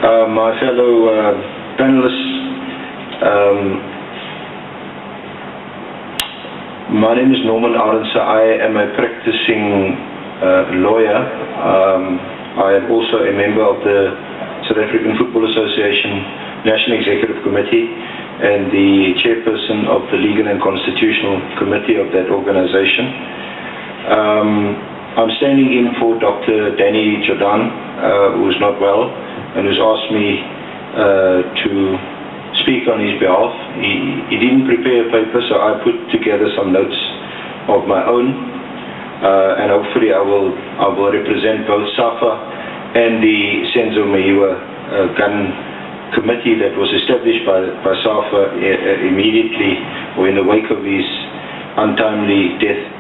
My fellow panelists, my name is Arendse. I am a practicing lawyer. I am also a member of the South African Football Association National Executive Committee and the chairperson of the Legal and Constitutional Committee of that organization. I'm standing in for Dr. Jordaan, who is not well and who's asked me to speak on his behalf. He didn't prepare a paper, so I put together some notes of my own, and hopefully I will represent both SAFA and the Senzo Meyiwa gun committee that was established by SAFA immediately or in the wake of his untimely death.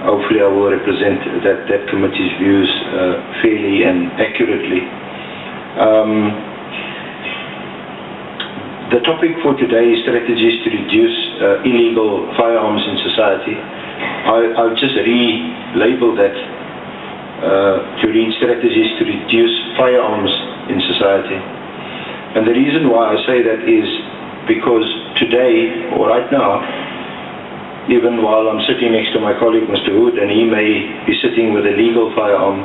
Hopefully I will represent that committee's views fairly and accurately. The topic for today is strategies to reduce illegal firearms in society. I'll just relabel that to read strategies to reduce firearms in society. And the reason why I say that is because today, or right now, even while I'm sitting next to my colleague, Mr. Hood, and he may be sitting with a legal firearm,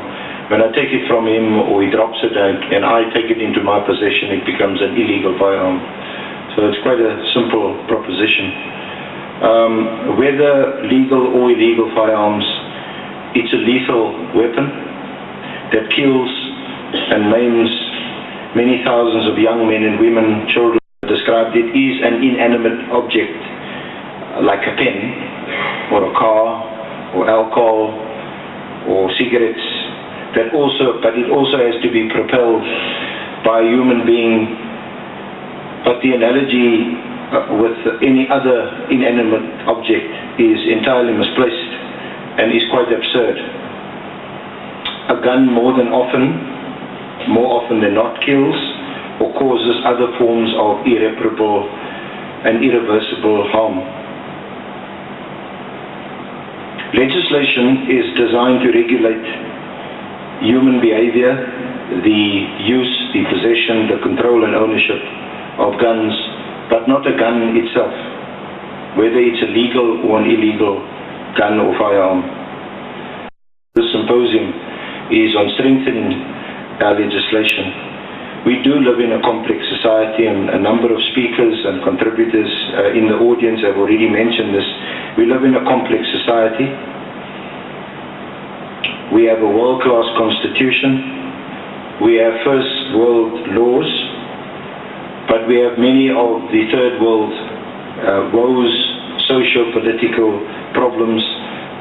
when I take it from him or he drops it and I take it into my possession, it becomes an illegal firearm. So it's quite a simple proposition. Whether legal or illegal firearms, it's a lethal weapon that kills and maims many thousands of young men and women, children. Described it is an inanimate object, like a pen, or a car, or alcohol, or cigarettes, but it also has to be propelled by a human being. But the analogy with any other inanimate object is entirely misplaced and is quite absurd. A gun more often than not kills or causes other forms of irreparable and irreversible harm. Legislation is designed to regulate human behavior, the use, the possession, the control and ownership of guns, but not a gun itself, whether it's a legal or an illegal gun or firearm. This symposium is on strengthening our legislation. We do live in a complex society, and a number of speakers and contributors in the audience have already mentioned this. We live in a complex society. We have a world-class constitution. We have first world laws, but we have many of the third world woes, socio-political problems,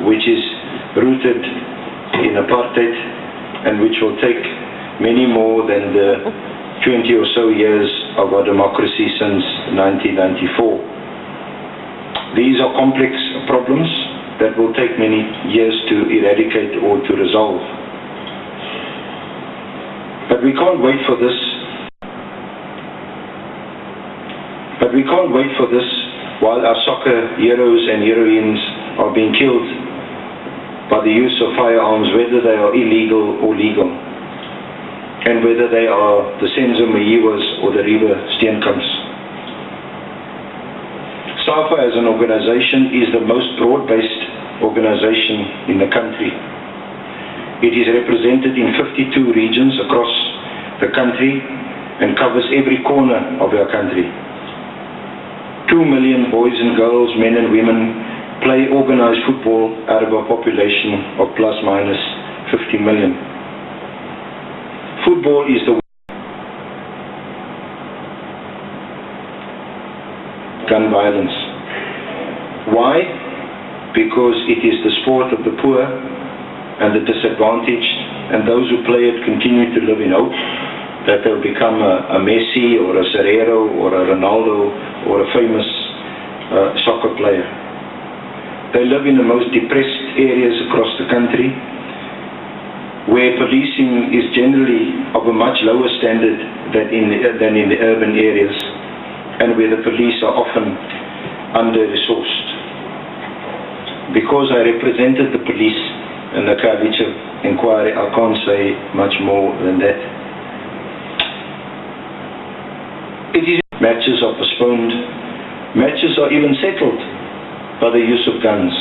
which is rooted in apartheid and which will take many more than the 20 or so years of our democracy since 1994. These are complex problems that will take many years to eradicate or to resolve. But we can't wait for this. While our soccer heroes and heroines are being killed by the use of firearms, whether they are illegal or legal, and whether they are the Senzo Meyiwas or the River Steenkamps. SAFA as an organization is the most broad-based organization in the country. It is represented in 52 regions across the country and covers every corner of our country. 2 million boys and girls, men and women play organized football out of a population of plus minus 50 million. Football is the gun violence. Why? Because it is the sport of the poor and the disadvantaged, and those who play it continue to live in hope that they'll become a Messi or a Serrero or a Ronaldo or a famous soccer player. They live in the most depressed areas across the country, where policing is generally of a much lower standard than in the urban areas, and where the police are often under-resourced. because I represented the police in the Kalicha inquiry, I can't say much more than that. Matches are postponed. Matches are even settled by the use of guns.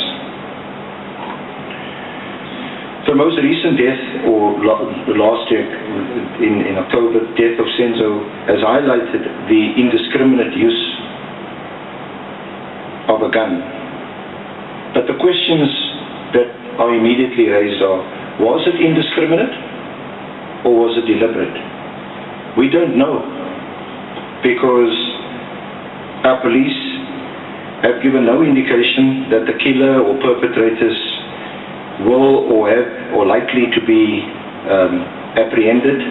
The most recent death, or last year in October, death of Senzo, has highlighted the indiscriminate use of a gun. But the questions that are immediately raised are, was it indiscriminate or was it deliberate? We don't know, because our police have given no indication that the killer or perpetrators will or have or likely to be apprehended,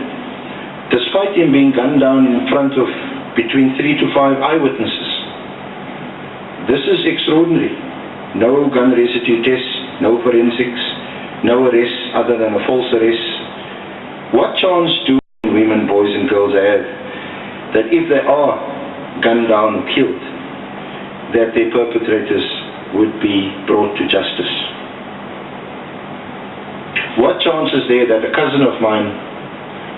despite him being gunned down in front of between 3 to 5 eyewitnesses. This is extraordinary. No gun residue tests, no forensics, no arrests other than a false arrest. What chance do women, boys and girls have that if they are gunned down or killed, that their perpetrators would be brought to justice? What chance is there that a cousin of mine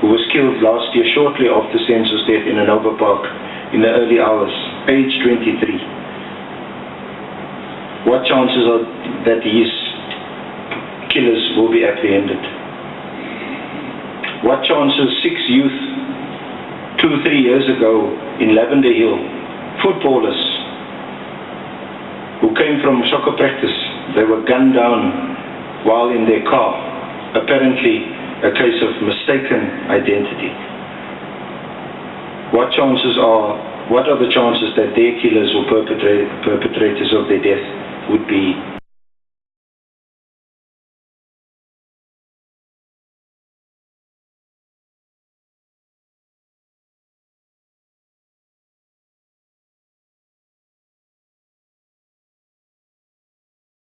who was killed last year shortly after Senzo's death in Anoba Park in the early hours, age 23, what chances are that his killers will be apprehended? What chances 6 youth 2-3 years ago in Lavender Hill, footballers who came from soccer practice, they were gunned down while in their car, apparently a case of mistaken identity. What are the chances that their killers or perpetrators of their death would be